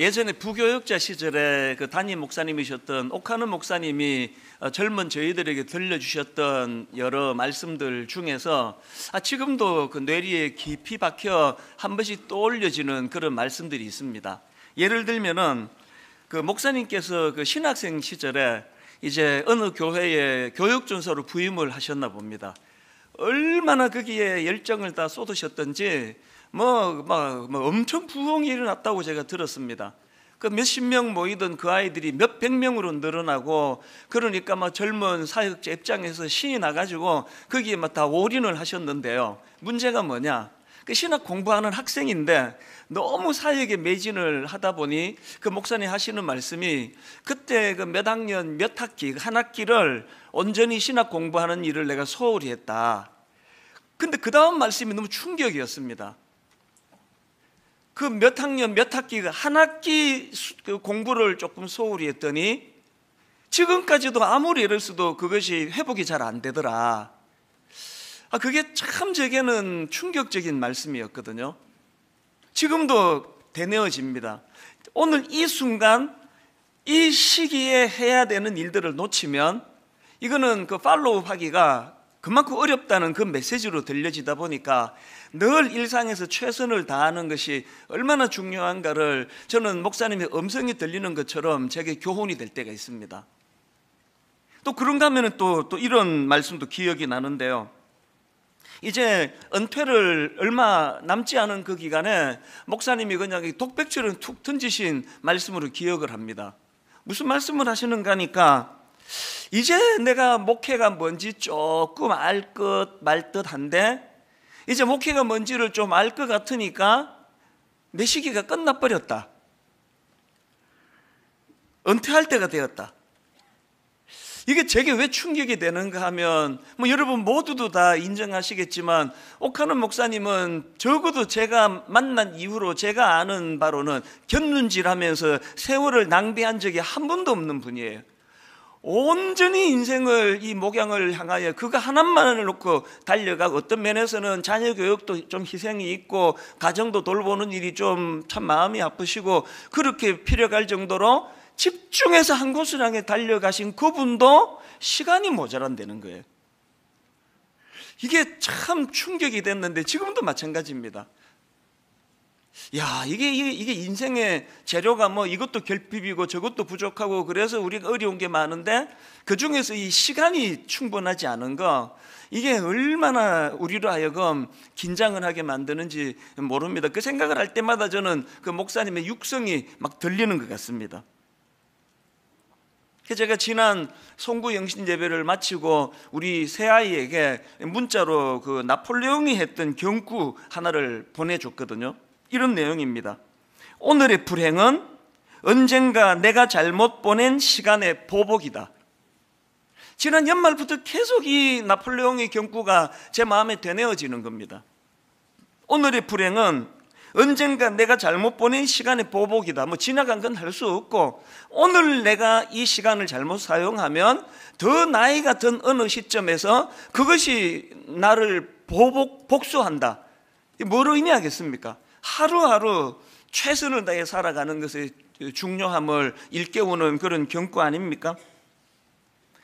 예전에 부교역자 시절에 그 담임 목사님이셨던 옥하는 목사님이 젊은 저희들에게 들려주셨던 여러 말씀들 중에서 지금도 그 뇌리에 깊이 박혀 한 번씩 떠올려지는 그런 말씀들이 있습니다. 예를 들면은 그 목사님께서 그 신학생 시절에 이제 어느 교회에 교육준사로 부임을 하셨나 봅니다. 얼마나 거기에 열정을 다 쏟으셨던지 엄청 부흥이 일어났다고 제가 들었습니다. 그 몇십 명 모이던 그 아이들이 몇백 명으로 늘어나고, 그러니까 막 젊은 사역자 입장에서 신이 나가지고 거기에 막 다 올인을 하셨는데요. 문제가 뭐냐? 그 신학 공부하는 학생인데 너무 사역에 매진을 하다 보니 그 목사님 하시는 말씀이, 그때 그 몇 학년 몇 학기 한 학기를 온전히 신학 공부하는 일을 내가 소홀히 했다. 근데 그 다음 말씀이 너무 충격이었습니다. 그 몇 학년 몇 학기 한 학기 공부를 조금 소홀히 했더니 지금까지도 아무리 애를 써도 그것이 회복이 잘 안 되더라. 그게 참 제게는 충격적인 말씀이었거든요. 지금도 되뇌어집니다. 오늘 이 순간 이 시기에 해야 되는 일들을 놓치면 이거는 그 팔로우 하기가 그만큼 어렵다는 그 메시지로 들려지다 보니까 늘 일상에서 최선을 다하는 것이 얼마나 중요한가를 저는 목사님의 음성이 들리는 것처럼 제게 교훈이 될 때가 있습니다. 또 그런가 하면 또 이런 말씀도 기억이 나는데요. 이제 은퇴를 얼마 남지 않은 그 기간에 목사님이 그냥 독백처럼 툭 던지신 말씀으로 기억을 합니다. 무슨 말씀을 하시는가 하니까, 이제 내가 목회가 뭔지 조금 알 것 말 듯한데 이제 목회가 뭔지를 좀 알 것 같으니까 내 시기가 끝나버렸다. 은퇴할 때가 되었다. 이게 제게 왜 충격이 되는가 하면 여러분 모두도 다 인정하시겠지만 옥하는 목사님은 적어도 제가 만난 이후로 제가 아는 바로는 곁눈질하면서 세월을 낭비한 적이 한 번도 없는 분이에요. 온전히 인생을 이 목양을 향하여 그거 하나만을 놓고 달려가고, 어떤 면에서는 자녀 교육도 좀 희생이 있고 가정도 돌보는 일이 좀 참 마음이 아프시고 그렇게 필요할 정도로 집중해서 한 곳을 향해 달려가신 그분도 시간이 모자란다는 거예요. 이게 참 충격이 됐는데 지금도 마찬가지입니다. 이게 인생의 재료가 이것도 결핍이고 저것도 부족하고 그래서 우리가 어려운 게 많은데 그 중에서 이 시간이 충분하지 않은 거, 이게 얼마나 우리로 하여금 긴장을 하게 만드는지 모릅니다. 그 생각을 할 때마다 저는 그 목사님의 육성이 막 들리는 것 같습니다. 제가 지난 송구 영신 예배를 마치고 우리 새아이에게 문자로 그 나폴레옹이 했던 경구 하나를 보내줬거든요. 이런 내용입니다. 오늘의 불행은 언젠가 내가 잘못 보낸 시간의 보복이다. 지난 연말부터 계속 이 나폴레옹의 경구가 제 마음에 되뇌어지는 겁니다. 오늘의 불행은 언젠가 내가 잘못 보낸 시간의 보복이다. 지나간 건 할 수 없고 오늘 내가 이 시간을 잘못 사용하면 더 나이가 든 어느 시점에서 그것이 나를 복수한다. 뭐로 의미하겠습니까? 하루하루 최선을 다해 살아가는 것의 중요함을 일깨우는 그런 경고 아닙니까?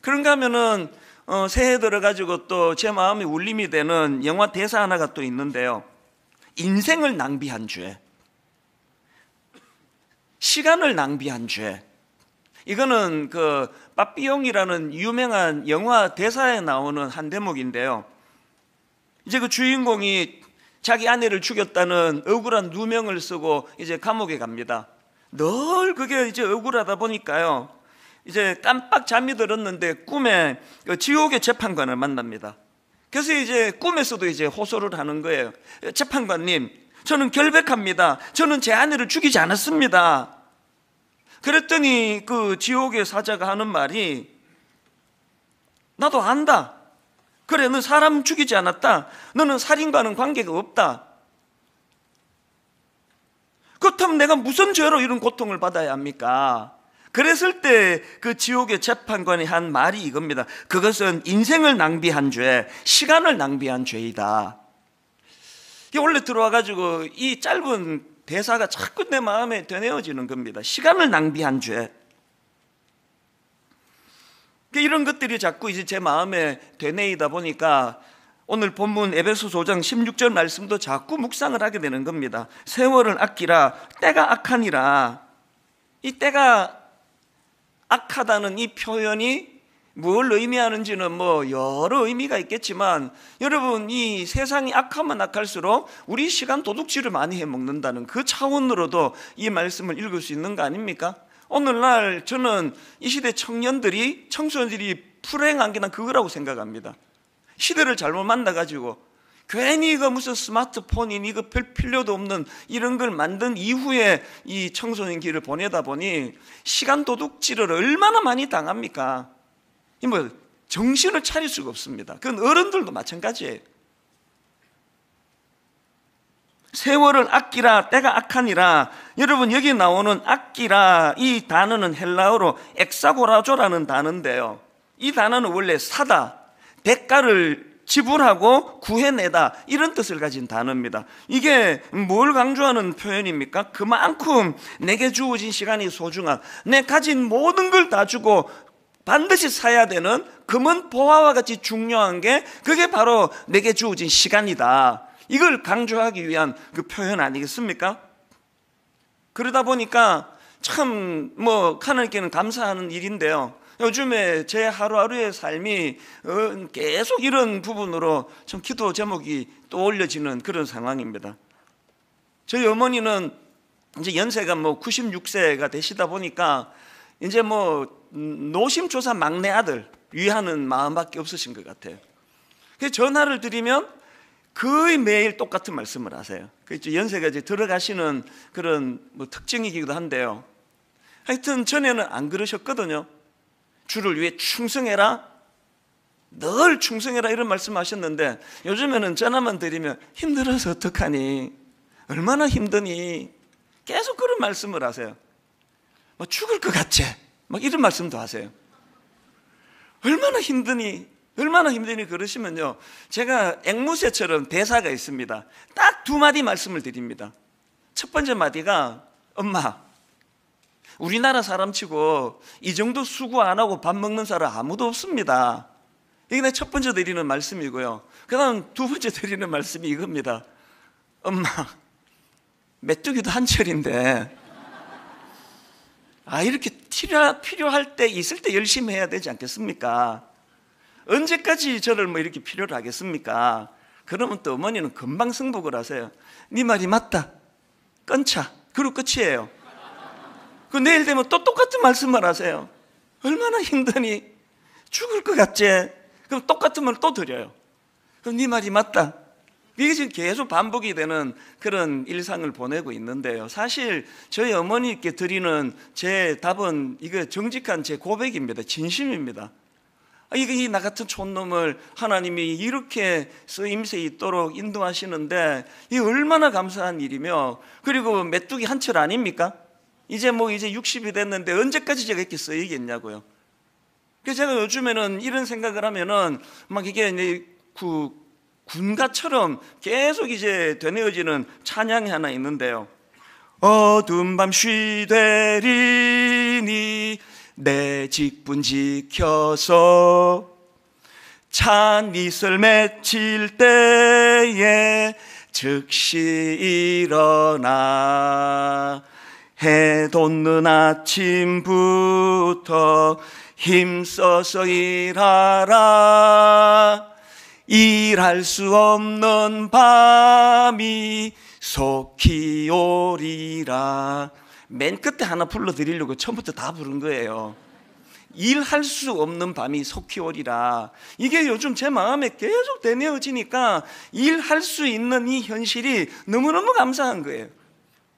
그런가 하면은 새해 들어가지고 또 제 마음이 울림이 되는 영화 대사 하나가 또 있는데요. 인생을 낭비한 죄, 시간을 낭비한 죄. 이거는 그 빠삐용이라는 유명한 영화 대사에 나오는 한 대목인데요. 이제 그 주인공이 자기 아내를 죽였다는 억울한 누명을 쓰고 이제 감옥에 갑니다. 늘 그게 이제 억울하다 보니까요. 이제 깜빡 잠이 들었는데 꿈에 지옥의 재판관을 만납니다. 그래서 이제 꿈에서도 이제 호소를 하는 거예요. 재판관님, 저는 결백합니다. 저는 제 아내를 죽이지 않았습니다. 그랬더니 그 지옥의 사자가 하는 말이, 나도 안다. 그래, 너 사람 죽이지 않았다. 너는 살인과는 관계가 없다. 그렇다면 내가 무슨 죄로 이런 고통을 받아야 합니까? 그랬을 때 그 지옥의 재판관이 한 말이 이겁니다. 그것은 인생을 낭비한 죄, 시간을 낭비한 죄이다. 이게 원래 들어와가지고 이 짧은 대사가 자꾸 내 마음에 되뇌어지는 겁니다. 시간을 낭비한 죄. 이런 것들이 자꾸 이제 제 마음에 되뇌이다 보니까 오늘 본문 에베소서 5장 16절 말씀도 자꾸 묵상을 하게 되는 겁니다. 세월을 아끼라 때가 악하니라. 이 때가 악하다는 이 표현이 뭘 의미하는지는 뭐 여러 의미가 있겠지만, 여러분, 이 세상이 악하면 악할수록 우리 시간 도둑질을 많이 해먹는다는 그 차원으로도 이 말씀을 읽을 수 있는 거 아닙니까? 오늘날 저는 이 시대 청년들이, 청소년들이 불행한 게 난 그거라고 생각합니다. 시대를 잘못 만나가지고 괜히 이거 무슨 스마트폰이니 이거 별 필요도 없는 이런 걸 만든 이후에 이 청소년 길을 보내다 보니 시간 도둑질을 얼마나 많이 당합니까? 이 뭐 정신을 차릴 수가 없습니다. 그건 어른들도 마찬가지예요. 세월을 아끼라 때가 악하니라. 여러분, 여기 나오는 아끼라, 이 단어는 헬라어로 엑사고라조라는 단어인데요, 이 단어는 원래 사다, 대가를 지불하고 구해내다, 이런 뜻을 가진 단어입니다. 이게 뭘 강조하는 표현입니까? 그만큼 내게 주어진 시간이 소중한, 내 가진 모든 걸 다 주고 반드시 사야 되는 금은 보화와 같이 중요한 게, 그게 바로 내게 주어진 시간이다. 이걸 강조하기 위한 그 표현 아니겠습니까? 그러다 보니까 참 하나님께는 감사하는 일인데요, 요즘에 제 하루하루의 삶이 계속 이런 부분으로 참 기도 제목이 떠올려지는 그런 상황입니다. 저희 어머니는 이제 연세가 96세가 되시다 보니까 이제 노심초사 막내 아들 위하는 마음밖에 없으신 것 같아요. 그래서 전화를 드리면 거의 매일 똑같은 말씀을 하세요. 연세가 이제 들어가시는 그런 특징이기도 한데요, 하여튼 전에는 안 그러셨거든요. 주를 위해 충성해라, 늘 충성해라, 이런 말씀하셨는데 요즘에는 전화만 드리면 힘들어서 어떡하니, 얼마나 힘드니, 계속 그런 말씀을 하세요. 죽을 것 같지, 이런 말씀도 하세요. 얼마나 힘드니, 얼마나 힘드니 그러시면요, 제가 앵무새처럼 대사가 있습니다. 딱 두 마디 말씀을 드립니다. 첫 번째 마디가, 엄마, 우리나라 사람치고 이 정도 수고 안 하고 밥 먹는 사람 아무도 없습니다. 이게 내 첫 번째 드리는 말씀이고요. 그 다음 두 번째 드리는 말씀이 이겁니다. 엄마, 메뚜기도 한철인데 이렇게 필요할 때, 있을 때 열심히 해야 되지 않겠습니까? 언제까지 저를 이렇게 필요로 하겠습니까? 그러면 또 어머니는 금방 승복을 하세요. 네 말이 맞다, 끊자, 그리고 끝이에요. 그 내일 되면 또 똑같은 말씀을 하세요. 얼마나 힘드니, 죽을 것 같지? 그럼 똑같은 말 또 드려요. 그럼 네 말이 맞다. 이게 지금 계속 반복이 되는 그런 일상을 보내고 있는데요, 사실 저희 어머니께 드리는 제 답은 이거 정직한 제 고백입니다. 진심입니다. 이 나 같은 촌놈을 하나님이 이렇게 쓰임새 있도록 인도하시는데 이 얼마나 감사한 일이며, 그리고 메뚜기 한철 아닙니까? 이제 60이 됐는데 언제까지 제가 이렇게 쓰이겠냐고요. 그래서 제가 요즘에는 이런 생각을 하면은 이게 군가처럼 계속 이제 되뇌어지는 찬양이 하나 있는데요. 어두운 밤 쉬되리니 내 직분 지켜서 찬 이슬 맺힐 때에 즉시 일어나 해 돋는 아침부터 힘써서 일하라. 일할 수 없는 밤이 속히 오리라. 맨 끝에 하나 불러드리려고 처음부터 다 부른 거예요. 일할 수 없는 밤이 속히 오리라. 이게 요즘 제 마음에 계속 되뇌어지니까 일할 수 있는 이 현실이 너무너무 감사한 거예요.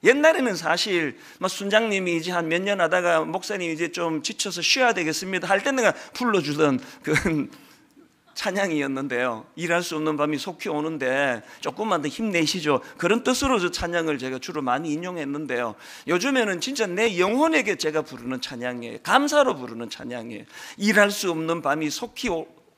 옛날에는 사실 순장님이 이제 한 몇 년 하다가 목사님 이제 좀 지쳐서 쉬어야 되겠습니다 할 때 내가 불러주던 그 찬양이었는데요, 일할 수 없는 밤이 속히 오는데 조금만 더 힘내시죠, 그런 뜻으로 저 찬양을 제가 주로 많이 인용했는데요, 요즘에는 진짜 내 영혼에게 제가 부르는 찬양이에요. 감사로 부르는 찬양이에요. 일할 수 없는 밤이 속히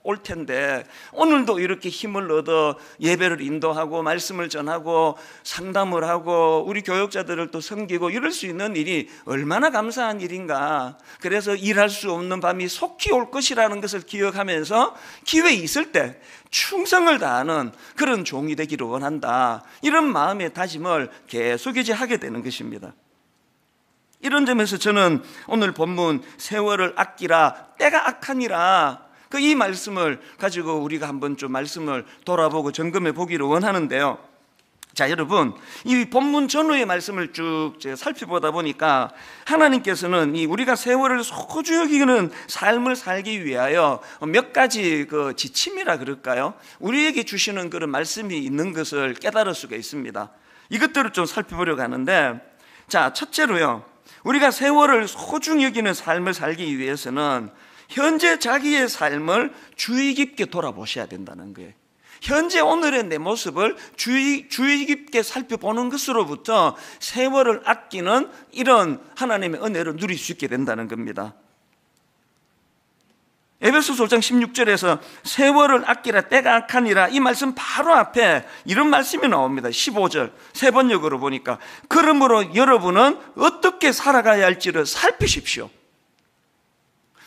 올 텐데 오늘도 이렇게 힘을 얻어 예배를 인도하고 말씀을 전하고 상담을 하고 우리 교역자들을 또 섬기고 이럴 수 있는 일이 얼마나 감사한 일인가. 그래서 일할 수 없는 밤이 속히 올 것이라는 것을 기억하면서 기회 있을 때 충성을 다하는 그런 종이 되기를 원한다. 이런 마음의 다짐을 계속 이제 하게 되는 것입니다. 이런 점에서 저는 오늘 본문 세월을 아끼라 때가 악하니라 이 말씀을 가지고 우리가 한번 좀 말씀을 돌아보고 점검해 보기를 원하는데요. 자, 여러분, 이 본문 전후의 말씀을 쭉 살펴보다 보니까 하나님께서는 우리가 세월을 소중히 여기는 삶을 살기 위하여 몇 가지 그 지침이라 그럴까요? 우리에게 주시는 그런 말씀이 있는 것을 깨달을 수가 있습니다. 이것들을 좀 살펴보려고 하는데, 자, 첫째로요, 우리가 세월을 소중히 여기는 삶을 살기 위해서는 현재 자기의 삶을 주의 깊게 돌아보셔야 된다는 거예요. 현재 오늘의 내 모습을 주의 깊게 살펴보는 것으로부터 세월을 아끼는 이런 하나님의 은혜를 누릴 수 있게 된다는 겁니다. 에베소서 5장 16절에서 세월을 아끼라 때가 악하니라 이 말씀 바로 앞에 이런 말씀이 나옵니다. 15절 세 번역으로 보니까 그러므로 여러분은 어떻게 살아가야 할지를 살피십시오.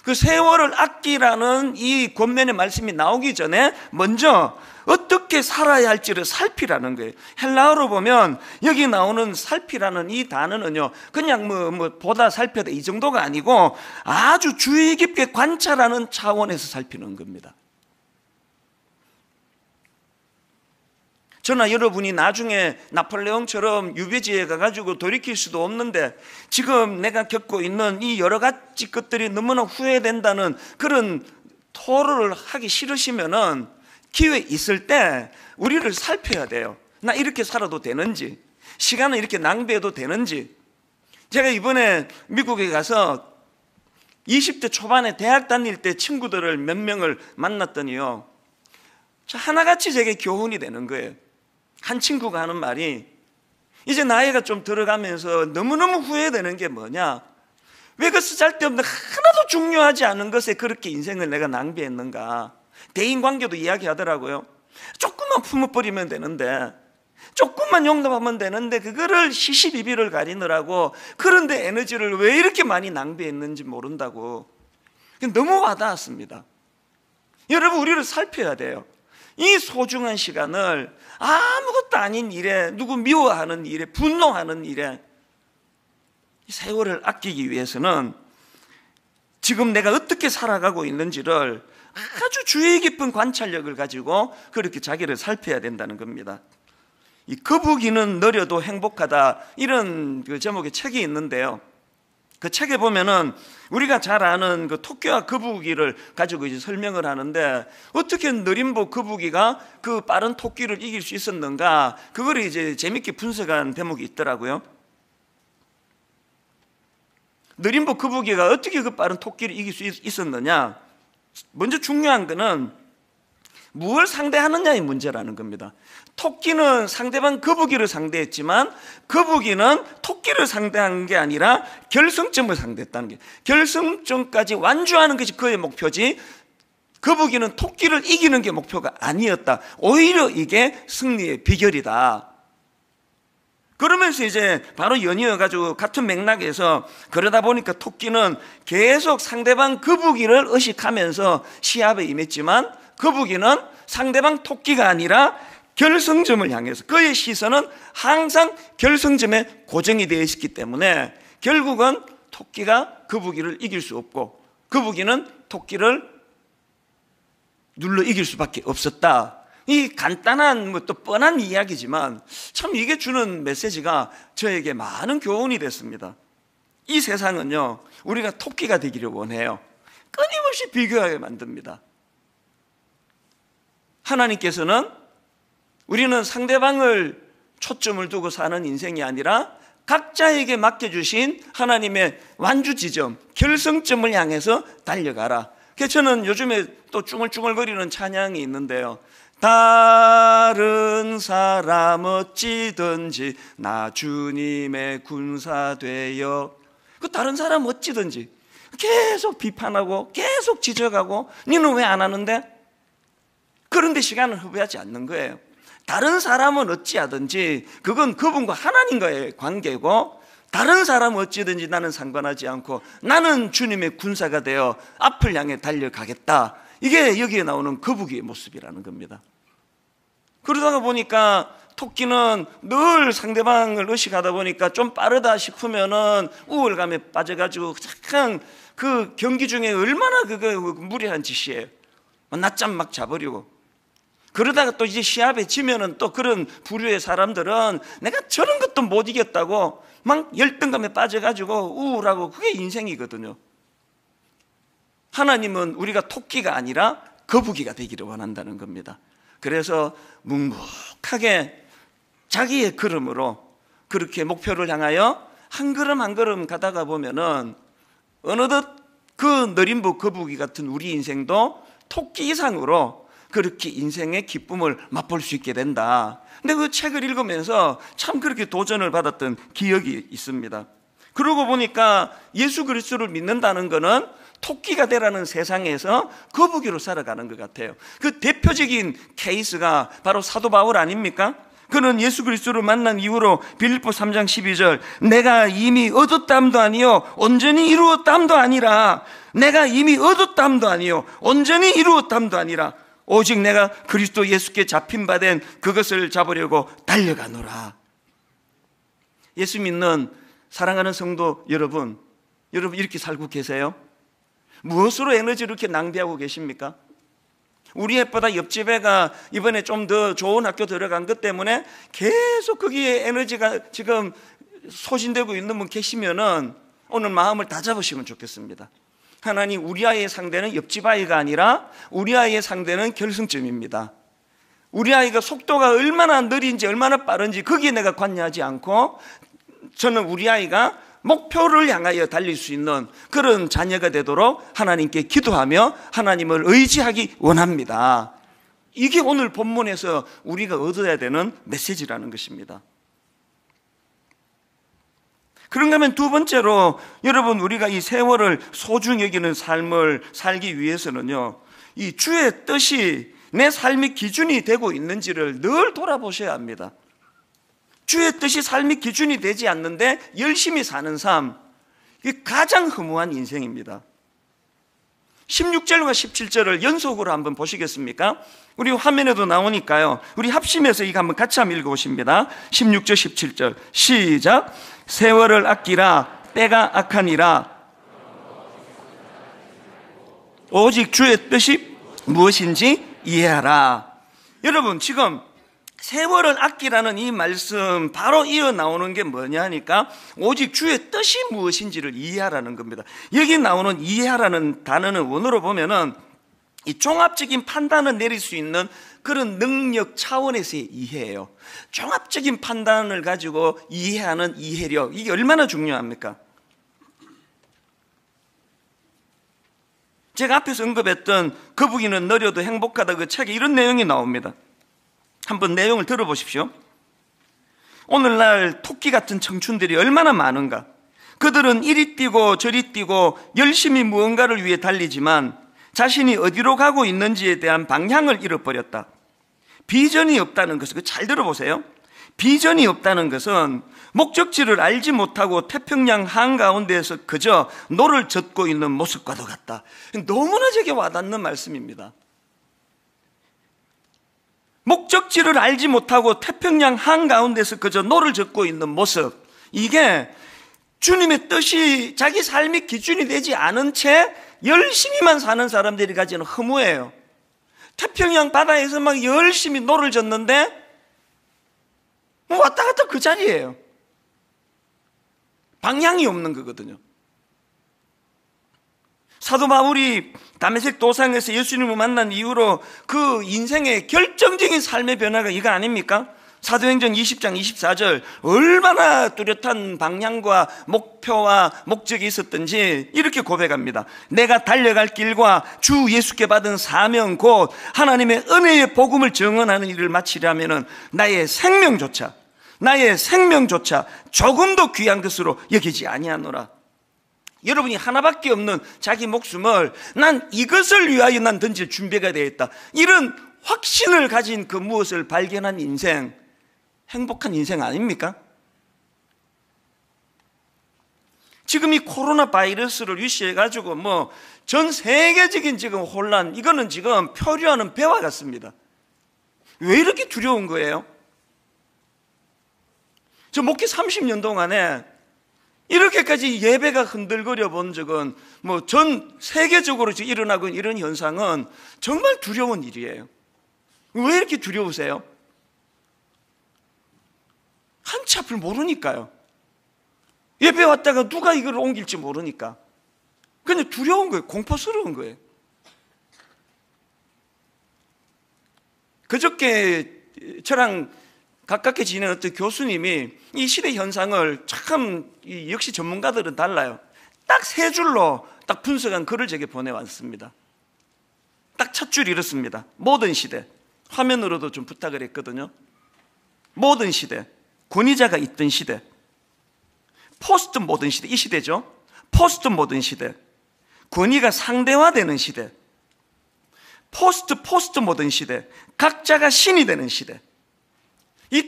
그 세월을 아끼라는 이 권면의 말씀이 나오기 전에 먼저 어떻게 살아야 할지를 살피라는 거예요. 헬라어로 보면 여기 나오는 살피라는 이 단어는요, 그냥 보다 살펴다 이 정도가 아니고 아주 주의 깊게 관찰하는 차원에서 살피는 겁니다. 저나 여러분이 나중에 나폴레옹처럼 유배지에 가가지고 돌이킬 수도 없는데 지금 내가 겪고 있는 이 여러 가지 것들이 너무나 후회된다는 그런 토로를 하기 싫으시면은 기회 있을 때 우리를 살펴야 돼요. 나 이렇게 살아도 되는지, 시간을 이렇게 낭비해도 되는지. 제가 이번에 미국에 가서 20대 초반에 대학 다닐 때 친구들을 몇 명을 만났더니요, 하나같이 제게 교훈이 되는 거예요. 한 친구가 하는 말이, 이제 나이가 좀 들어가면서 너무너무 후회되는 게 뭐냐, 왜 그 쓰잘데없는 하나도 중요하지 않은 것에 그렇게 인생을 내가 낭비했는가. 대인관계도 이야기하더라고요. 조금만 품어버리면 되는데, 조금만 용납하면 되는데 그거를 시시비비를 가리느라고 그런데 에너지를 왜 이렇게 많이 낭비했는지 모른다고. 너무 와닿았습니다. 여러분, 우리를 살펴야 돼요. 이 소중한 시간을 아무것도 아닌 일에, 누구 미워하는 일에, 분노하는 일에, 세월을 아끼기 위해서는 지금 내가 어떻게 살아가고 있는지를 아주 주의 깊은 관찰력을 가지고 그렇게 자기를 살펴야 된다는 겁니다. 이 거북이는 느려도 행복하다, 이런 그 제목의 책이 있는데요, 그 책에 보면은 우리가 잘 아는 그 토끼와 거북이를 가지고 이제 설명을 하는데, 어떻게 느림보 거북이가 그 빠른 토끼를 이길 수 있었는가, 그걸 이제 재밌게 분석한 대목이 있더라고요. 느림보 거북이가 어떻게 그 빠른 토끼를 이길 수 있었느냐, 먼저 중요한 거는 무엇을 상대하느냐의 문제라는 겁니다. 토끼는 상대방 거북이를 상대했지만 거북이는 토끼를 상대한 게 아니라 결승점을 상대했다는 게, 결승점까지 완주하는 것이 그의 목표지 거북이는 토끼를 이기는 게 목표가 아니었다. 오히려 이게 승리의 비결이다. 그러면서 이제 바로 연이어가지고 같은 맥락에서, 그러다 보니까 토끼는 계속 상대방 거북이를 의식하면서 시합에 임했지만 거북이는 상대방 토끼가 아니라 결승점을 향해서, 그의 시선은 항상 결승점에 고정이 되어 있었기 때문에 결국은 토끼가 거북이를 이길 수 없고 거북이는 토끼를 눌러 이길 수밖에 없었다. 이 간단한 또 뻔한 이야기지만 참 이게 주는 메시지가 저에게 많은 교훈이 됐습니다. 이 세상은요, 우리가 토끼가 되기를 원해요. 끊임없이 비교하게 만듭니다. 하나님께서는 우리는 상대방을 초점을 두고 사는 인생이 아니라 각자에게 맡겨주신 하나님의 완주 지점, 결승점을 향해서 달려가라. 그래서 저는 요즘에 또 쭝얼쭝얼거리는 찬양이 있는데요, 다른 사람 어찌든지 나 주님의 군사 되어. 그 다른 사람 어찌든지 계속 비판하고 계속 지적하고, 너는 왜 안 하는데? 그런데 시간을 허비하지 않는 거예요. 다른 사람은 어찌하든지 그건 그분과 하나님과의 관계고, 다른 사람은 어찌든지 나는 상관하지 않고 나는 주님의 군사가 되어 앞을 향해 달려가겠다. 이게 여기에 나오는 거북이의 모습이라는 겁니다. 그러다가 보니까 토끼는 늘 상대방을 의식하다 보니까 좀 빠르다 싶으면은 우월감에 빠져가지고 잠깐 그 경기 중에 얼마나 그거 무리한 짓이에요. 낮잠 막 자버리고. 그러다가 또 이제 시합에 지면은 또 그런 부류의 사람들은 내가 저런 것도 못 이겼다고 막 열등감에 빠져가지고 우울하고, 그게 인생이거든요. 하나님은 우리가 토끼가 아니라 거북이가 되기를 원한다는 겁니다. 그래서 묵묵하게 자기의 걸음으로 그렇게 목표를 향하여 한 걸음 한 걸음 가다가 보면은 어느덧 그 느림보 거북이 같은 우리 인생도 토끼 이상으로 그렇게 인생의 기쁨을 맛볼 수 있게 된다. 근데 그 책을 읽으면서 참 그렇게 도전을 받았던 기억이 있습니다. 그러고 보니까 예수 그리스도를 믿는다는 것은 토끼가 되라는 세상에서 거북이로 살아가는 것 같아요. 그 대표적인 케이스가 바로 사도 바울 아닙니까? 그는 예수 그리스도를 만난 이후로 빌립보 3장 12절 내가 이미 얻었담도 아니요 온전히 이루었담도 아니라, 내가 이미 얻었담도 아니요 온전히 이루었담도 아니라 오직 내가 그리스도 예수께 잡힌 바 된 그것을 잡으려고 달려가노라. 예수 믿는 사랑하는 성도 여러분 이렇게 살고 계세요? 무엇으로 에너지를 이렇게 낭비하고 계십니까? 우리 애보다 옆집 애가 이번에 좀 더 좋은 학교 들어간 것 때문에 계속 거기에 에너지가 지금 소진되고 있는 분 계시면은 오늘 마음을 다 잡으시면 좋겠습니다. 하나님, 우리 아이의 상대는 옆집 아이가 아니라 우리 아이의 상대는 결승점입니다. 우리 아이가 속도가 얼마나 느린지 얼마나 빠른지 거기에 내가 관여하지 않고, 저는 우리 아이가 목표를 향하여 달릴 수 있는 그런 자녀가 되도록 하나님께 기도하며 하나님을 의지하기 원합니다. 이게 오늘 본문에서 우리가 얻어야 되는 메시지라는 것입니다. 그런가 하면 두 번째로, 여러분, 우리가 이 세월을 소중히 여기는 삶을 살기 위해서는요, 이 주의 뜻이 내 삶의 기준이 되고 있는지를 늘 돌아보셔야 합니다. 주의 뜻이 삶의 기준이 되지 않는데 열심히 사는 삶, 이게 가장 허무한 인생입니다. 16절과 17절을 연속으로 한번 보시겠습니까? 우리 화면에도 나오니까요, 우리 합심해서 이거 한번 같이 한번 읽어보십니다. 16절 17절 시작. 세월을 아끼라 때가 악하니라 오직 주의 뜻이 무엇인지 이해하라. 여러분, 지금 세월을 아끼라는 이 말씀 바로 이어 나오는 게 뭐냐 하니까 오직 주의 뜻이 무엇인지를 이해하라는 겁니다. 여기 나오는 이해하라는 단어는 원어로 보면은 이 종합적인 판단을 내릴 수 있는 그런 능력 차원에서의 이해예요. 종합적인 판단을 가지고 이해하는 이해력, 이게 얼마나 중요합니까? 제가 앞에서 언급했던 거북이는 느려도 행복하다, 그 책에 이런 내용이 나옵니다. 한번 내용을 들어보십시오. 오늘날 토끼 같은 청춘들이 얼마나 많은가. 그들은 이리 뛰고 저리 뛰고 열심히 무언가를 위해 달리지만 자신이 어디로 가고 있는지에 대한 방향을 잃어버렸다. 비전이 없다는 것은, 잘 들어보세요. 비전이 없다는 것은 목적지를 알지 못하고 태평양 한가운데에서 그저 노를 젓고 있는 모습과도 같다. 너무나 제게 와닿는 말씀입니다. 목적지를 알지 못하고 태평양 한가운데서 그저 노를 젓고 있는 모습, 이게 주님의 뜻이 자기 삶의 기준이 되지 않은 채 열심히만 사는 사람들이 가지는 허무예요. 태평양 바다에서 막 열심히 노를 젓는데 왔다 갔다 그 자리예요. 방향이 없는 거거든요. 사도 바울이 다메섹 도상에서 예수님을 만난 이후로 그 인생의 결정적인 삶의 변화가 이거 아닙니까? 사도행전 20장 24절 얼마나 뚜렷한 방향과 목표와 목적이 있었던지 이렇게 고백합니다. 내가 달려갈 길과 주 예수께 받은 사명 곧 하나님의 은혜의 복음을 증언하는 일을 마치려면 나의 생명조차 조금도 귀한 것으로 여기지 아니하노라. 여러분이 하나밖에 없는 자기 목숨을 난 이것을 위하여 난 던질 준비가 되어 있다, 이런 확신을 가진 그 무엇을 발견한 인생, 행복한 인생 아닙니까? 지금 이 코로나 바이러스를 유시해가지고 전 세계적인 지금 혼란, 이거는 지금 표류하는 배와 같습니다. 왜 이렇게 두려운 거예요? 저 목회 30년 동안에 이렇게까지 예배가 흔들거려 본 적은 전 세계적으로 일어나고 있는 이런 현상은 정말 두려운 일이에요. 왜 이렇게 두려우세요? 한치 앞을 모르니까요. 예배 왔다가 누가 이걸 옮길지 모르니까. 그냥 두려운 거예요. 공포스러운 거예요. 그저께 저랑 가깝게 지내는 어떤 교수님이 이 시대 현상을 참 역시 전문가들은 달라요. 딱 세 줄로 딱 분석한 글을 제게 보내왔습니다. 딱 첫 줄이 이렇습니다. 모든 시대. 화면으로도 좀 부탁을 했거든요. 모든 시대, 권위자가 있던 시대, 포스트 모던 시대, 이 시대죠. 포스트 모던 시대, 권위가 상대화되는 시대, 포스트 모던 시대, 각자가 신이 되는 시대.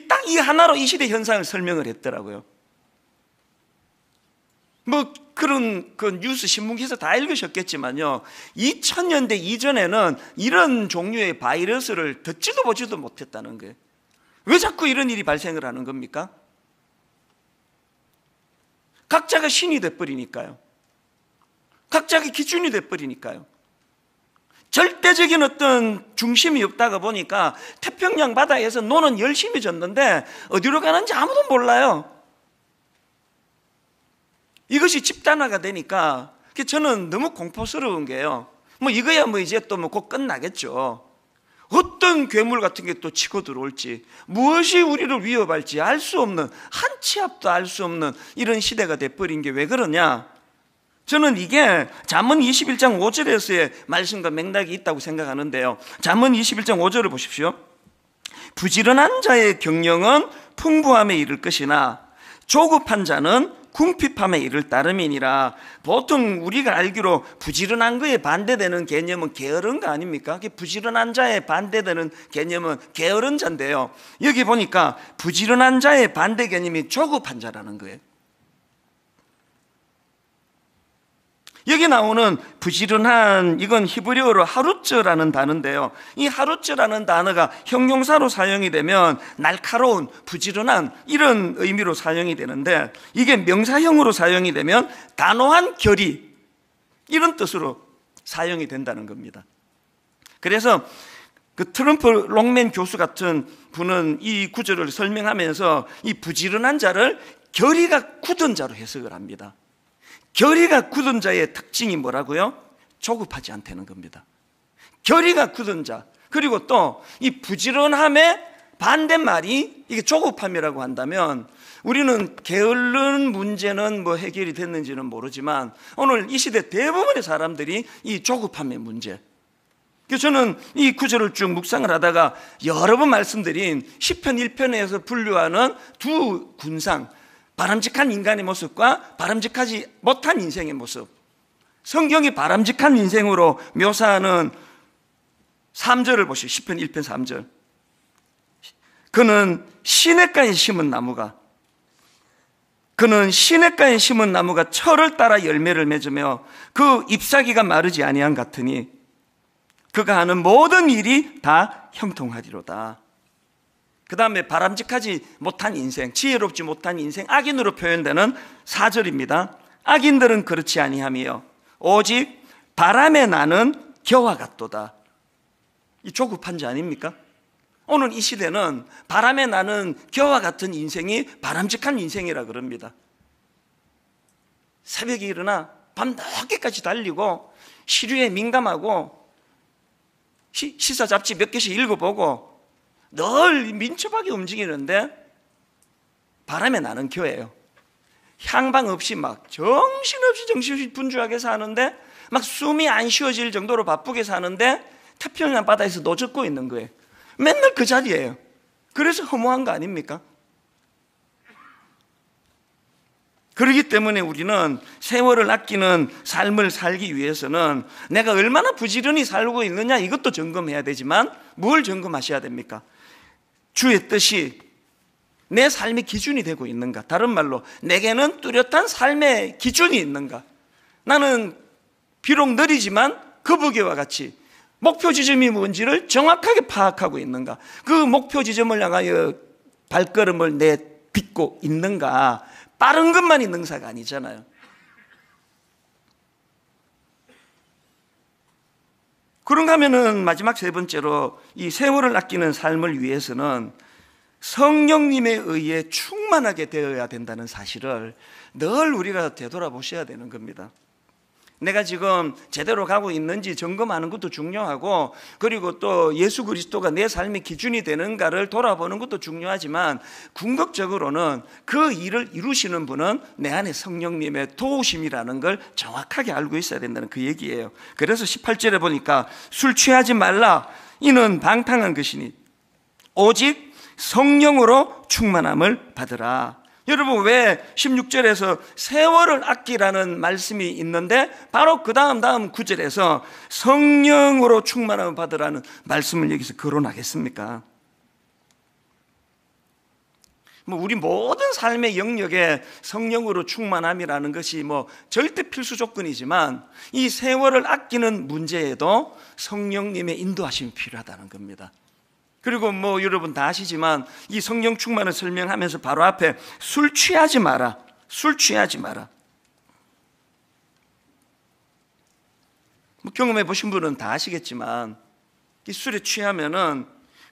딱 이 하나로 이 시대 현상을 설명을 했더라고요. 그런 그 뉴스 신문 기사 다 읽으셨겠지만요, 2000년대 이전에는 이런 종류의 바이러스를 듣지도 보지도 못했다는 거예요. 왜 자꾸 이런 일이 발생을 하는 겁니까? 각자가 신이 돼버리니까요. 각자가 기준이 돼버리니까요. 절대적인 어떤 중심이 없다가 보니까 태평양 바다에서 노는 열심히 졌는데 어디로 가는지 아무도 몰라요. 이것이 집단화가 되니까 저는 너무 공포스러운 게요. 이거야 이제 또 곧 끝나겠죠. 어떤 괴물 같은 게 또 치고 들어올지, 무엇이 우리를 위협할지 알 수 없는, 한치 앞도 알 수 없는 이런 시대가 돼버린 게 왜 그러냐? 저는 이게 잠언 21장 5절에서의 말씀과 맥락이 있다고 생각하는데요. 잠언 21장 5절을 보십시오. 부지런한 자의 경영은 풍부함에 이를 것이나 조급한 자는 궁핍함에 이를 따름이니라. 보통 우리가 알기로 부지런한 거에 반대되는 개념은 게으른 거 아닙니까? 부지런한 자에 반대되는 개념은 게으른 자인데요, 여기 보니까 부지런한 자의 반대 개념이 조급한 자라는 거예요. 여기 나오는 부지런한, 이건 히브리어로 하루츠라는 단어인데요, 이 하루츠라는 단어가 형용사로 사용이 되면 날카로운, 부지런한 이런 의미로 사용이 되는데, 이게 명사형으로 사용이 되면 단호한 결의, 이런 뜻으로 사용이 된다는 겁니다. 그래서 그 트럼프 롱맨 교수 같은 분은 이 구절을 설명하면서 이 부지런한 자를 결의가 굳은 자로 해석을 합니다. 결의가 굳은 자의 특징이 뭐라고요? 조급하지 않다는 겁니다. 결의가 굳은 자, 그리고 또 이 부지런함의 반대말이 이게 조급함이라고 한다면, 우리는 게으른 문제는 해결이 됐는지는 모르지만 오늘 이 시대 대부분의 사람들이 이 조급함의 문제, 그래서 저는 이 구절을 쭉 묵상을 하다가 여러 번 말씀드린 시편 1편에서 분류하는 두 군상, 바람직한 인간의 모습과 바람직하지 못한 인생의 모습, 성경이 바람직한 인생으로 묘사하는 3절을 보시오. 시편 1편 3절. 그는 시냇가에 심은 나무가 철을 따라 열매를 맺으며 그 잎사귀가 마르지 아니한 같으니 그가 하는 모든 일이 다 형통하리로다. 그 다음에 바람직하지 못한 인생, 지혜롭지 못한 인생, 악인으로 표현되는 4절입니다. 악인들은 그렇지 아니하며 오직 바람에 나는 겨와 같도다. 이 조급한 자 아닙니까? 오늘 이 시대는 바람에 나는 겨와 같은 인생이 바람직한 인생이라 그럽니다. 새벽에 일어나 밤 늦게까지 달리고 시류에 민감하고 시사 잡지 몇 개씩 읽어보고 늘 민첩하게 움직이는데 바람에 나는 겨예요. 향방 없이 막 정신없이 분주하게 사는데, 막 숨이 안 쉬어질 정도로 바쁘게 사는데 태평양 바다에서 노젓고 있는 거예요. 맨날 그 자리예요. 그래서 허무한 거 아닙니까? 그렇기 때문에 우리는 세월을 아끼는 삶을 살기 위해서는 내가 얼마나 부지런히 살고 있느냐 이것도 점검해야 되지만 뭘 점검하셔야 됩니까? 주의 뜻이 내 삶의 기준이 되고 있는가? 다른 말로 내게는 뚜렷한 삶의 기준이 있는가? 나는 비록 느리지만 거북이와 같이 목표 지점이 뭔지를 정확하게 파악하고 있는가? 그 목표 지점을 향하여 발걸음을 내딛고 있는가? 빠른 것만이 능사가 아니잖아요. 그런가 하면은 마지막 세 번째로 이 세월을 아끼는 삶을 위해서는 성령님에 의해 충만하게 되어야 된다는 사실을 늘 우리가 되돌아보셔야 되는 겁니다. 내가 지금 제대로 가고 있는지 점검하는 것도 중요하고, 그리고 또 예수 그리스도가 내 삶의 기준이 되는가를 돌아보는 것도 중요하지만, 궁극적으로는 그 일을 이루시는 분은 내 안에 성령님의 도우심이라는 걸 정확하게 알고 있어야 된다는 그 얘기예요. 그래서 18절에 보니까 술 취하지 말라, 이는 방탕한 것이니 오직 성령으로 충만함을 받으라. 여러분, 왜 16절에서 세월을 아끼라는 말씀이 있는데 바로 그 다음 9절에서 성령으로 충만함을 받으라는 말씀을 여기서 거론하겠습니까? 우리 모든 삶의 영역에 성령으로 충만함이라는 것이 절대 필수 조건이지만, 이 세월을 아끼는 문제에도 성령님의 인도하심이 필요하다는 겁니다. 그리고 여러분 다 아시지만 이 성령 충만을 설명하면서 바로 앞에 술 취하지 마라, 술 취하지 마라. 경험해 보신 분은 다 아시겠지만 이 술에 취하면은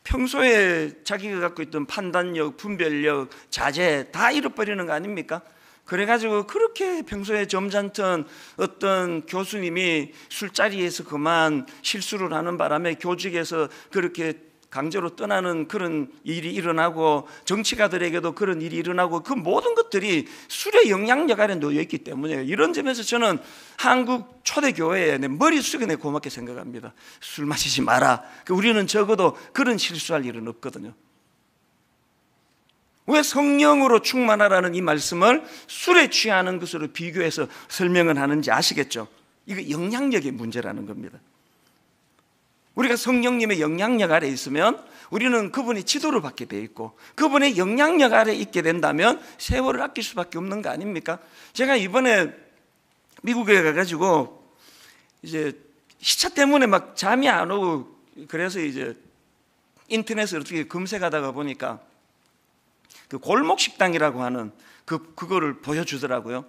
평소에 자기가 갖고 있던 판단력, 분별력, 자제 다 잃어버리는 거 아닙니까? 그래가지고 그렇게 평소에 점잖던 어떤 교수님이 술자리에서 그만 실수를 하는 바람에 교직에서 그렇게 강제로 떠나는 그런 일이 일어나고, 정치가들에게도 그런 일이 일어나고, 그 모든 것들이 술의 영향력 아래 놓여있기 때문에, 이런 점에서 저는 한국 초대교회에 내 머릿속에 내 고맙게 생각합니다. 술 마시지 마라. 우리는 적어도 그런 실수할 일은 없거든요. 왜 성령으로 충만하라는 이 말씀을 술에 취하는 것으로 비교해서 설명을 하는지 아시겠죠? 이거 영향력의 문제라는 겁니다. 우리가 성령님의 영향력 아래 있으면 우리는 그분의 지도를 받게 돼 있고, 그분의 영향력 아래 있게 된다면 세월을 아낄 수밖에 없는 거 아닙니까? 제가 이번에 미국에 가가지고 이제 시차 때문에 막 잠이 안 오고, 그래서 이제 인터넷을 어떻게 검색하다가 보니까 그 골목 식당이라고 하는 그거를 보여주더라고요.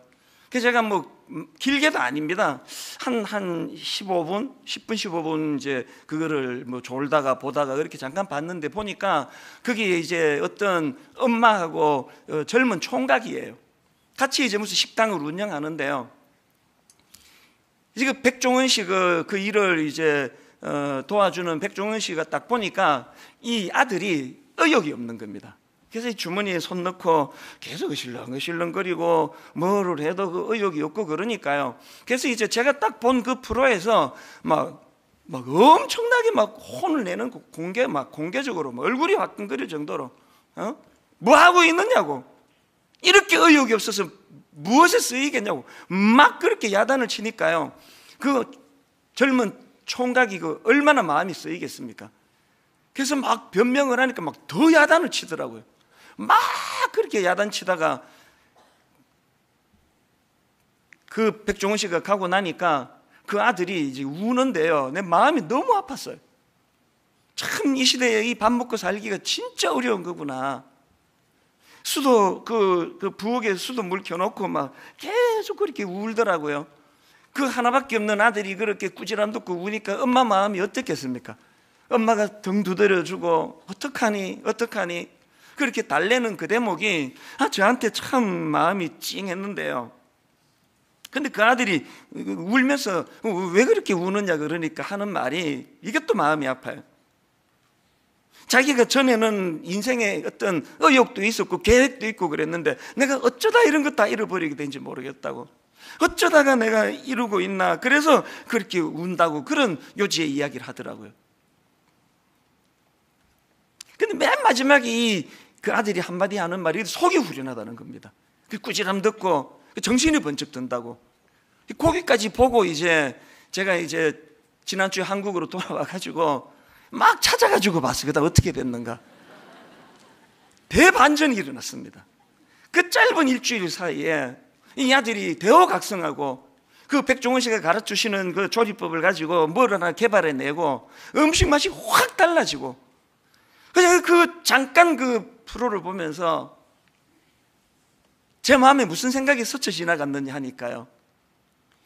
그래서 제가 길게도 아닙니다. 한 15분, 10분, 15분 이제 그거를 졸다가 보다가 그렇게 잠깐 봤는데, 보니까 그게 이제 어떤 엄마하고 젊은 총각이에요. 같이 이제 무슨 식당을 운영하는데요. 이제 그 백종원 씨 그 일을 이제 도와주는 백종원 씨가 딱 보니까 이 아들이 의욕이 없는 겁니다. 그래서 이 주머니에 손 넣고 계속 으실렁거리고 뭐를 해도 그 의욕이 없고 그러니까요. 그래서 이제 제가 딱 본 그 프로에서 막 엄청나게 막 혼을 내는 공개적으로 얼굴이 화끈거릴 정도로 뭐 하고 있느냐고, 이렇게 의욕이 없어서 무엇에 쓰이겠냐고 막 그렇게 야단을 치니까요. 그 젊은 총각이 얼마나 마음이 쓰이겠습니까? 그래서 막 변명을 하니까 막 더 야단을 치더라고요. 막 그렇게 야단치다가 그 백종원 씨가 가고 나니까 그 아들이 이제 우는데요. 내 마음이 너무 아팠어요. 참 이 시대에 이 밥 먹고 살기가 진짜 어려운 거구나. 수도 그 부엌에 수도 물 켜놓고 막 계속 그렇게 울더라고요. 그 하나밖에 없는 아들이 그렇게 꾸지람 듣고 우니까 엄마 마음이 어떻겠습니까? 엄마가 등 두드려주고 어떡하니 그렇게 달래는 그 대목이 저한테 참 마음이 찡했는데요. 근데 그 아들이 울면서 왜 그렇게 우느냐 그러니까 하는 말이, 이것도 마음이 아파요. 자기가 전에는 인생에 어떤 의욕도 있었고 계획도 있고 그랬는데 내가 어쩌다 이런 거 다 잃어버리게 된지 모르겠다고, 어쩌다가 내가 이러고 있나, 그래서 그렇게 운다고 그런 요지의 이야기를 하더라고요. 근데 맨 마지막에 그 아들이 한마디 하는 말이 속이 후련하다는 겁니다. 그 꾸지람 듣고 정신이 번쩍 든다고. 거기까지 보고 제가 지난주에 한국으로 돌아와가지고 막 찾아가지고 봤어요. 그다음 어떻게 됐는가. 대반전이 일어났습니다. 그 짧은 일주일 사이에 이 아들이 대호각성하고 그 백종원 씨가 가르치시는 그 조리법을 가지고 뭘 하나 개발해내고 음식 맛이 확 달라지고, 그래서 잠깐 그 프로를 보면서 제 마음에 무슨 생각이 스쳐 지나갔느냐 하니까요,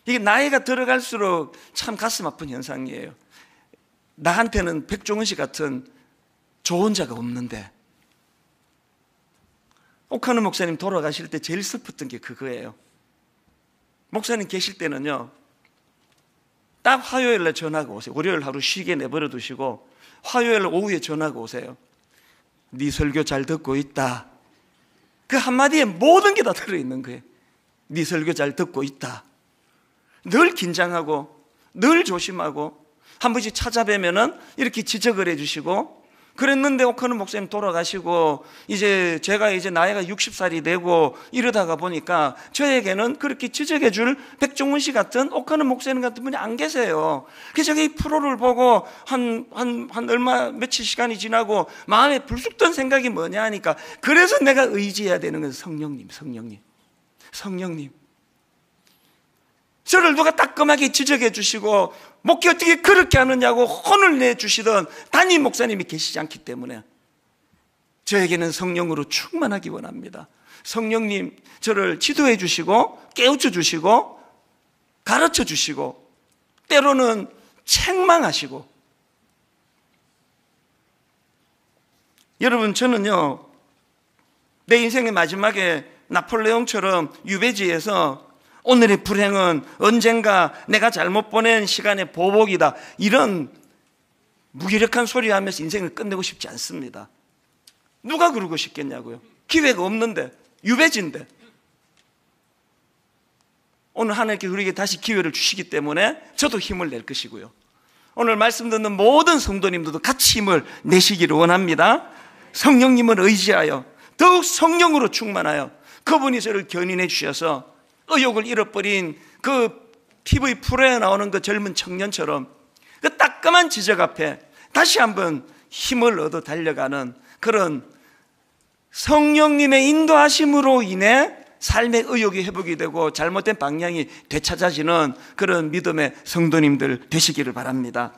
이게 나이가 들어갈수록 참 가슴 아픈 현상이에요. 나한테는 백종원 씨 같은 좋은 자가 없는데, 옥하는 목사님 돌아가실 때 제일 슬펐던 게 그거예요. 목사님 계실 때는요, 딱 화요일날 전화가 오세요. 월요일 하루 쉬게 내버려 두시고 화요일 오후에 전화가 오세요. 네 설교 잘 듣고 있다. 그 한마디에 모든 게 다 들어있는 거예요. 네 설교 잘 듣고 있다. 늘 긴장하고 늘 조심하고 한 번씩 찾아뵈면은 이렇게 지적을 해주시고 그랬는데, 옥하는 목사님 돌아가시고 제가 나이가 60살이 되고 이러다가 보니까 저에게는 그렇게 지적해 줄 백종원 씨 같은, 옥하는 목사님 같은 분이 안 계세요. 그래서 제가 이 프로를 보고 며칠 시간이 지나고 마음에 불쑥 든 생각이 뭐냐 하니까, 그래서 내가 의지해야 되는 건 성령님. 저를 누가 따끔하게 지적해 주시고 목회 어떻게 그렇게 하느냐고 혼을 내주시던 담임 목사님이 계시지 않기 때문에 저에게는 성령으로 충만하기 원합니다. 성령님 저를 지도해 주시고 깨우쳐 주시고 가르쳐 주시고 때로는 책망하시고. 여러분, 저는요, 내 인생의 마지막에 나폴레옹처럼 유배지에서 오늘의 불행은 언젠가 내가 잘못 보낸 시간의 보복이다, 이런 무기력한 소리 하면서 인생을 끝내고 싶지 않습니다. 누가 그러고 싶겠냐고요. 기회가 없는데, 유배지인데. 오늘 하나님께 우리에게 다시 기회를 주시기 때문에 저도 힘을 낼 것이고요, 오늘 말씀 듣는 모든 성도님들도 같이 힘을 내시기를 원합니다. 성령님을 의지하여 더욱 성령으로 충만하여 그분이 저를 견인해 주셔서 의욕을 잃어버린 그 TV 프로에 나오는 그 젊은 청년처럼 그 따끔한 지적 앞에 다시 한번 힘을 얻어 달려가는 그런 성령님의 인도하심으로 인해 삶의 의욕이 회복이 되고 잘못된 방향이 되찾아지는 그런 믿음의 성도님들 되시기를 바랍니다.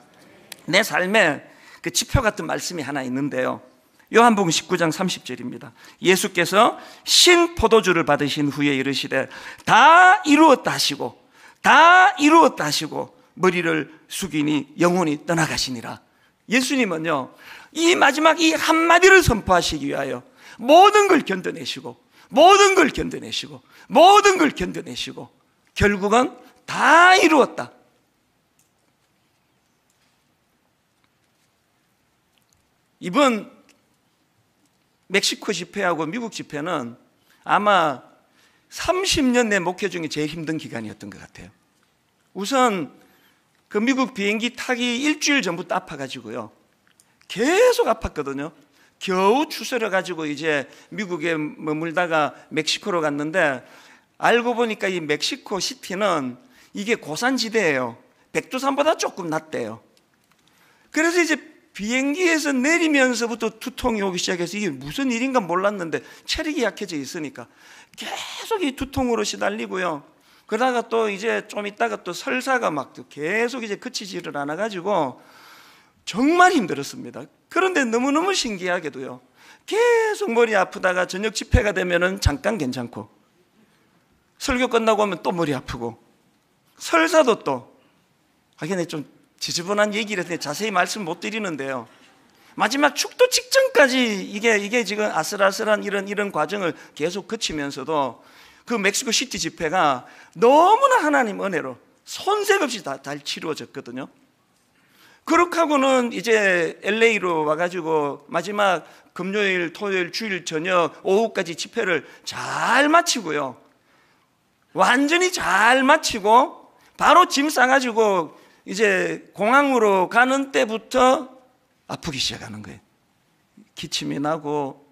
내 삶에 그 지표 같은 말씀이 하나 있는데요, 요한복음 19장 30절입니다. 예수께서 신 포도주를 받으신 후에 이르시되 다 이루었다 하시고 머리를 숙이니 영혼이 떠나가시니라. 예수님은요, 이 마지막 이 한마디를 선포하시기 위하여 모든 걸 견뎌내시고 결국은 다 이루었다. 이번 멕시코 집회하고 미국 집회는 아마 30년 내 목회 중에 제일 힘든 기간이었던 것 같아요. 우선 그 미국 비행기 타기 일주일 전부터 아파가지고요, 계속 아팠거든요. 겨우 추스려가지고 미국에 머물다가 멕시코로 갔는데, 알고 보니까 이 멕시코 시티는 이게 고산지대예요. 백두산보다 조금 낮대요. 그래서 비행기에서 내리면서부터 두통이 오기 시작해서 이게 무슨 일인가 몰랐는데 체력이 약해져 있으니까 계속 이 두통으로 시달리고요. 그러다가 또 좀 있다가 또 설사가 막 계속 그치지를 않아가지고 정말 힘들었습니다. 그런데 너무너무 신기하게도요, 계속 머리 아프다가 저녁 집회가 되면은 잠깐 괜찮고, 설교 끝나고 오면 또 머리 아프고, 설사도 또, 근데 좀 지저분한 얘기를 해서 자세히 말씀 못 드리는데요, 마지막 축도 직전까지 이게 지금 아슬아슬한 이런 과정을 계속 거치면서도 그 멕시코 시티 집회가 너무나 하나님 은혜로 손색 없이 잘 치루어졌거든요. 그렇게 하고는 LA로 와가지고 마지막 금요일, 토요일, 주일 저녁 오후까지 집회를 잘 마치고요, 완전히 잘 마치고 바로 짐 싸가지고 공항으로 가는 때부터 아프기 시작하는 거예요. 기침이 나고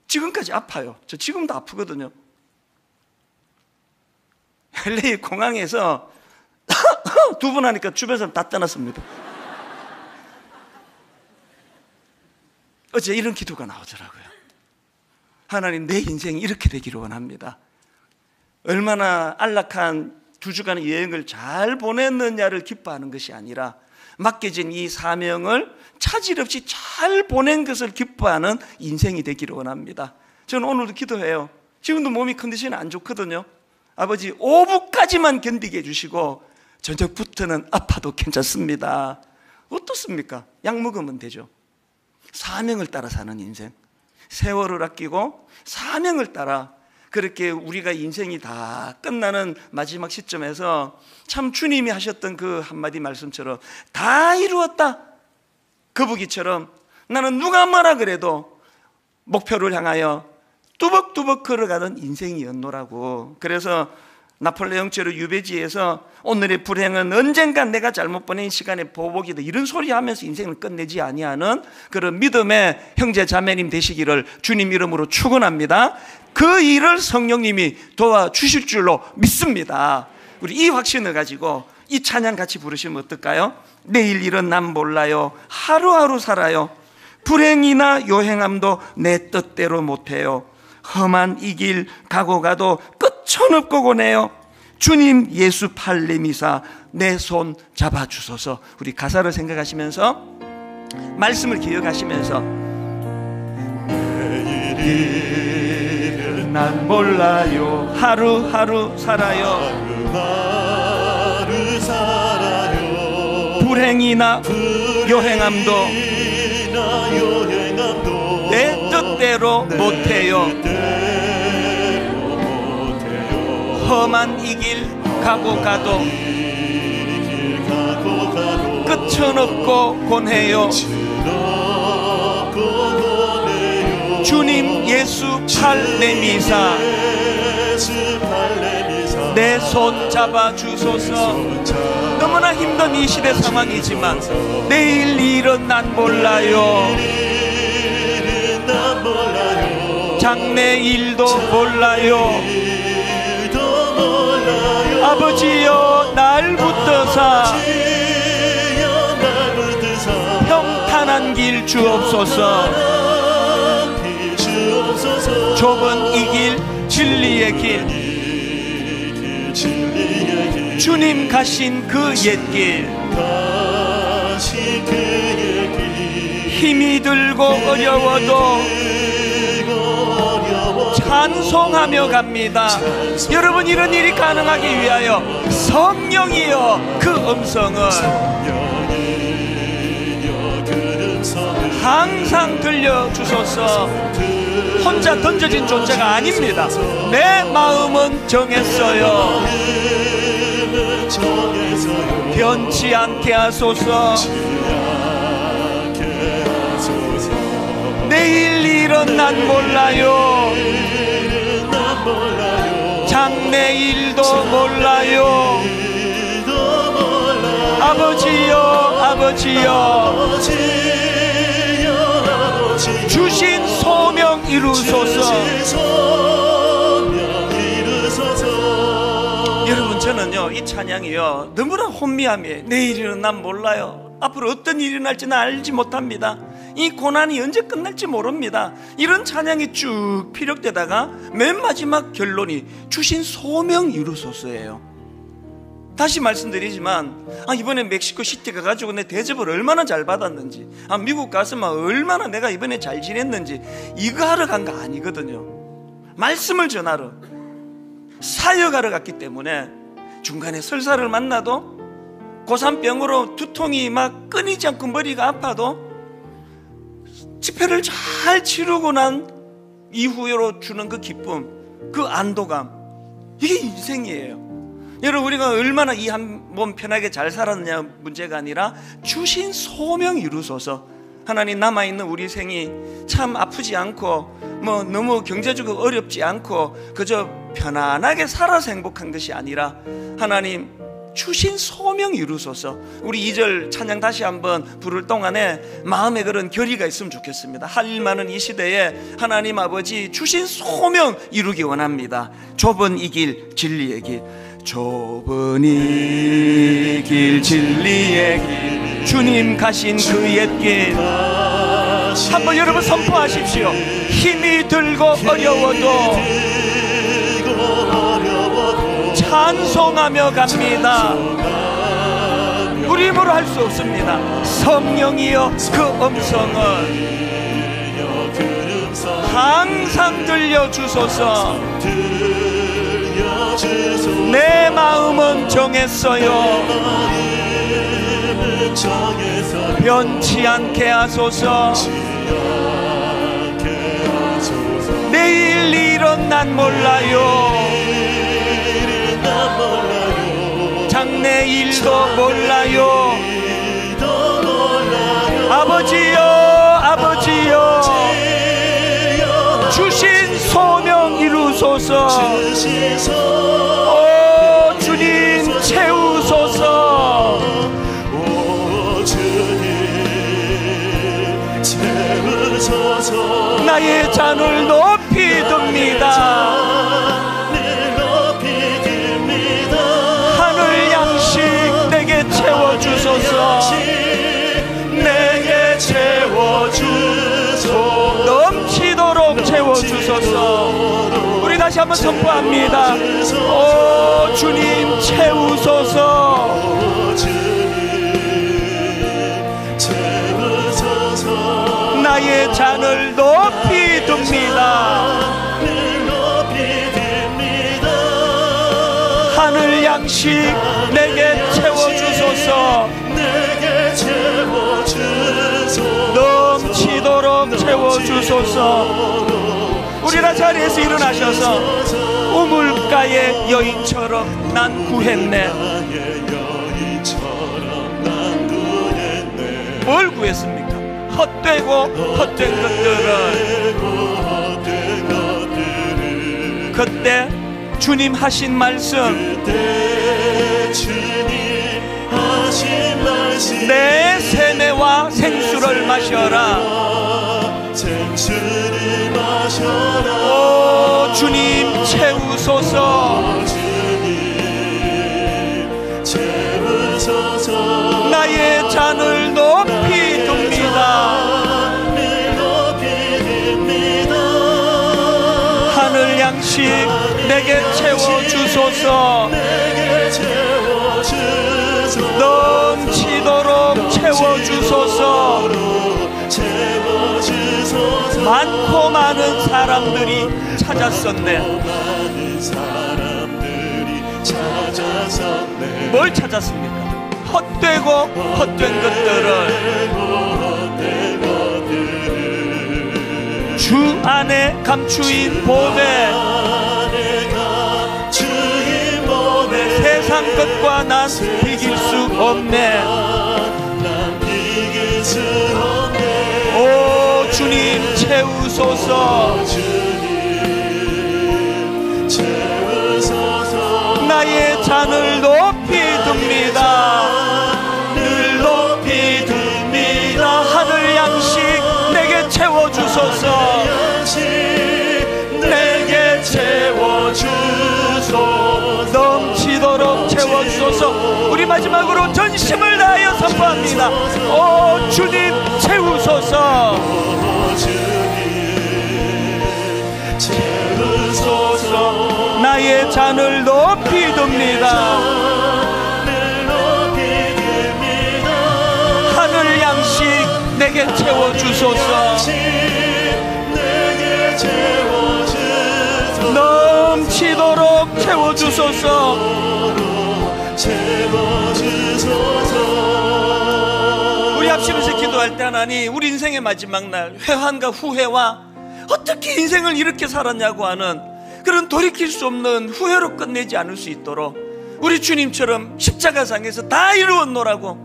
지금까지 아파요. 저 지금도 아프거든요. LA 공항에서 두 번 하니까 주변 사람 다 떠났습니다. 어제 이런 기도가 나오더라고요. 하나님, 내 인생이 이렇게 되기를 원합니다. 얼마나 안락한 2주간의 여행을 잘 보냈느냐를 기뻐하는 것이 아니라 맡겨진 이 사명을 차질 없이 잘 보낸 것을 기뻐하는 인생이 되기를 원합니다. 저는 오늘도 기도해요. 지금도 몸이 컨디션이 안 좋거든요. 아버지, 오후까지만 견디게 해주시고 저녁부터는 아파도 괜찮습니다. 어떻습니까? 약 먹으면 되죠. 사명을 따라 사는 인생, 세월을 아끼고 사명을 따라, 그렇게 우리가 인생이 다 끝나는 마지막 시점에서 참 주님이 하셨던 그 한마디 말씀처럼 다 이루었다, 거북이처럼 나는 누가 뭐라 그래도 목표를 향하여 뚜벅뚜벅 걸어가는 인생이었노라고. 그래서 나폴레옹처럼 유배지에서 오늘의 불행은 언젠가 내가 잘못 보낸 시간의 보복이다, 이런 소리 하면서 인생을 끝내지 아니하는 그런 믿음의 형제 자매님 되시기를 주님 이름으로 축원합니다. 그 일을 성령님이 도와주실 줄로 믿습니다. 우리 이 확신을 가지고 이 찬양 같이 부르시면 어떨까요? 내일 일은 난 몰라요, 하루하루 살아요, 불행이나 요행함도 내 뜻대로 못해요, 험한 이 길 가고 가도 끝천없고 고네요, 주님 예수 팔 내미사 내 손 잡아주소서. 우리 가사를 생각하시면서 말씀을 기억하시면서 내일은 난 몰라요, 하루하루 살아요, 불행이나 요행함도 내 뜻대로 못해요, 험한 이 길 가고 가도 끝은 없고 곤해요, 주님 예수 팔 내미사 내 손 잡아주소서. 너무나 힘든 이 시대 상황이지만 내일 일은 난 몰라요, 장래일도 몰라요, 아버지여 날 붙드사 평탄한 길 주옵소서. 좁은 이 길 진리의 길, 주님 가신 그 옛길, 힘이 들고 어려워도 찬송하며 갑니다. 여러분, 이런 일이 가능하기 위하여 성령이여 그 음성을 항상 들려주소서. 혼자 던져진 존재가 아닙니다. 내 마음은 정했어요. 변치 않게 하소서. 내일 일은 난 몰라요, 장래일도 몰라요, 아버지여 아버지여 주신 소명 이루소서. 여러분, 저는요 이 찬양이요 너무나 혼미함이에요. 내일은 난 몰라요, 앞으로 어떤 일이 날지는 알지 못합니다, 이 고난이 언제 끝날지 모릅니다. 이런 찬양이 쭉 피력되다가 맨 마지막 결론이 주신 소명 이루소서예요. 다시 말씀드리지만 이번에 멕시코 시티 가가지고 내 대접을 얼마나 잘 받았는지, 미국 가서 얼마나 내가 이번에 잘 지냈는지 이거 하러 간 거 아니거든요. 말씀을 전하러, 사역하러 갔기 때문에 중간에 설사를 만나도 고산병으로 두통이 막 끊이지 않고 머리가 아파도 집회를 잘 치르고 난 이후로 주는 그 기쁨, 그 안도감, 이게 인생이에요. 여러분, 우리가 얼마나 이 한 몸 편하게 잘 살았느냐 문제가 아니라 주신 소명 이루소서. 하나님, 남아있는 우리 생이 참 아프지 않고 너무 경제적으로 어렵지 않고 그저 편안하게 살아서 행복한 것이 아니라 하나님 주신 소명 이루소서. 우리 2절 찬양 다시 한번 부를 동안에 마음에 그런 결의가 있으면 좋겠습니다. 할 일 많은 이 시대에 하나님 아버지 주신 소명 이루기 원합니다. 좁은 이 길 진리의 길, 좁은 이 길 진리의 길 주님 가신 그 옛길 한번 여러분 선포하십시오. 힘이 들고 어려워도 찬송하며 갑니다. 우리 힘으로 할 수 없습니다. 성령이여 그 음성을 항상 들려주소서. 내 마음은 정했어요. 변치 않게 하소서. 내일 일은 난 몰라요. 장래 일도 몰라요. 아버지여 아버지여 주신 소명 이루소서. 오 주님 채우소서. 나의 잔을 높이 듭니다. 하늘 양식 내게 채워주소서. 내게 채워주소서. 넘치도록 채워주소서. 우리 다시 한번 선포합니다. 오 주님 채우소서. 나의 잔을 높이 듭니다. 하늘 양식 내게 채워주소서. 넘치도록 채워주소서. 우리가 자리에서 일어나셔서 우물가의 여인처럼 난 구했네. 뭘 구했습니까? 헛되고 헛된 것들을. 그때 주님 하신 말씀, 내 세매와 생수를 마셔라. 오 주님 채우소서. 나의 잔을 높이 둡니다. 하늘 양식 내게 채워주소서. 넘치도록 채워주소서. 많고 많은 사람들이 찾았었네. 뭘 찾았습니까? 헛되고 헛된 것들을. 주 안에 감추인 보배. 세상 것과 난 비길 수 없네. 오 주님 채우소서. 나의 잔을 높이 듭니다. 늘 높이 듭니다. 하늘 양식 내게 채워주소서. 내게 채워주소서. 넘치도록 채워주소서. 우리 마지막으로 전심을 다하여 선포합니다. 오 주님 채우소서. 나의 잔을 높이 듭니다. 하늘 양식 내게 채워주소서. 넘치도록 채워주소서. 우리 합심에서 기도할 때 하나님, 우리 인생의 마지막 날 회환과 후회와 어떻게 인생을 이렇게 살았냐고 하는 그런 돌이킬 수 없는 후회로 끝내지 않을 수 있도록 우리 주님처럼 십자가상에서 다 이루었노라고,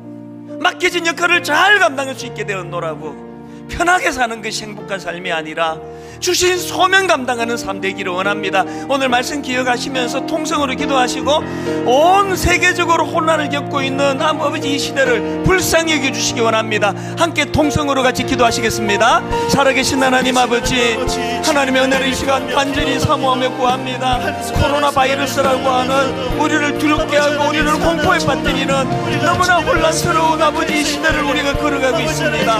맡겨진 역할을 잘 감당할 수 있게 되었노라고, 편하게 사는 것이 행복한 삶이 아니라 주신 소명 감당하는 삶 되기를 원합니다. 오늘 말씀 기억하시면서 통성으로 기도하시고 온 세계적으로 혼란을 겪고 있는 아버지 이 시대를 불쌍히 여겨주시기 원합니다. 함께 통성으로 같이 기도하시겠습니다. 살아계신 하나님 아버지, 하나님의 은혜를 이 시간 완전히 사모하며 구합니다. 코로나 바이러스라고 하는 우리를 두렵게 하고 우리를 공포에 빠뜨리는 너무나 혼란스러운 아버지 이 시대를 우리가 걸어가고 있습니다.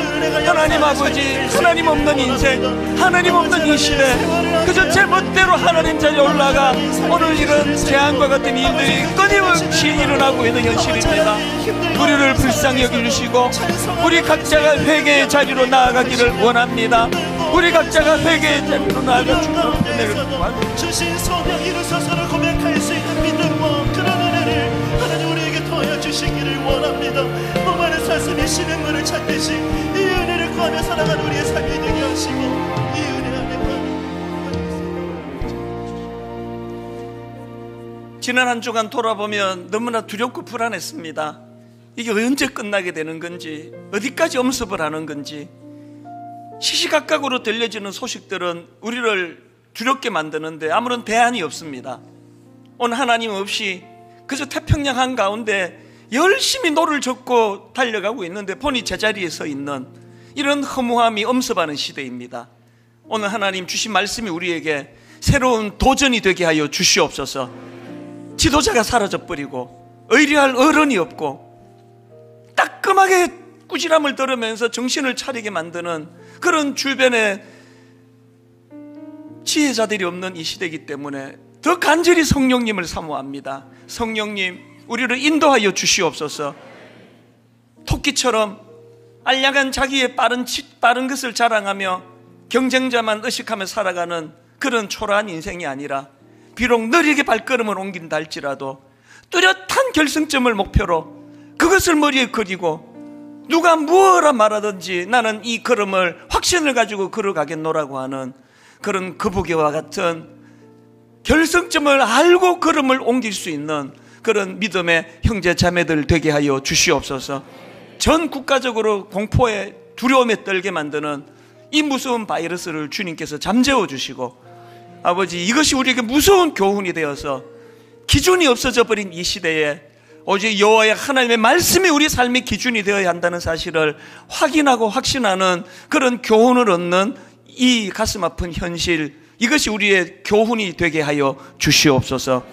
하나님 아버지, 하나님 없는 인생, 하나님 없는 이 시대, 그저 제 멋대로 하나님 자리에 올라가 오늘 이런 재앙과 같은 일들이 끊임없이 일어나고 있는 현실입니다. 우리를 불쌍히 여겨주시고 우리 각자가 회개의 자리로 나아가기를 원합니다. 우리 각자가 회개의 자리로 나아가 주님의 은혜를 구합니다. 주신 소명 이루소서를 고백할 수 있는 믿음과 그런 은혜를 하나님 우리에게 더하여 주시기를 원합니다. 목마른 사슴이 쉬는 물을 찾듯이 이 은혜를 구하며 살아가는 우리의 삶이 되게 하시고 이 은혜 안에 지난 한 주간 돌아보면 너무나 두렵고 불안했습니다. 이게 언제 끝나게 되는 건지, 어디까지 엄습을 하는 건지, 시시각각으로 들려지는 소식들은 우리를 두렵게 만드는데 아무런 대안이 없습니다. 오늘 하나님 없이 그저 태평양 한가운데 열심히 노를 젓고 달려가고 있는데 보니 제자리에 서 있는 이런 허무함이 엄습하는 시대입니다. 오늘 하나님 주신 말씀이 우리에게 새로운 도전이 되게 하여 주시옵소서. 지도자가 사라져버리고 의뢰할 어른이 없고 따끔하게 꾸지람을 들으면서 정신을 차리게 만드는 그런 주변에 지혜자들이 없는 이 시대이기 때문에 더 간절히 성령님을 사모합니다. 성령님, 우리를 인도하여 주시옵소서. 토끼처럼 알량한 자기의 빠른 것을 자랑하며 경쟁자만 의식하며 살아가는 그런 초라한 인생이 아니라 비록 느리게 발걸음을 옮긴다 할지라도 뚜렷한 결승점을 목표로 그것을 머리에 그리고 누가 무엇라 말하든지 나는 이 걸음을 확신을 가지고 걸어가겠노라고 하는 그런 거북이와 같은 결승점을 알고 걸음을 옮길 수 있는 그런 믿음의 형제 자매들 되게 하여 주시옵소서. 전 국가적으로 공포에 두려움에 떨게 만드는 이 무서운 바이러스를 주님께서 잠재워 주시고 아버지, 이것이 우리에게 무서운 교훈이 되어서 기준이 없어져 버린 이 시대에 오직 여호와의 하나님의 말씀이 우리 삶의 기준이 되어야 한다는 사실을 확인하고 확신하는 그런 교훈을 얻는 이 가슴 아픈 현실, 이것이 우리의 교훈이 되게 하여 주시옵소서.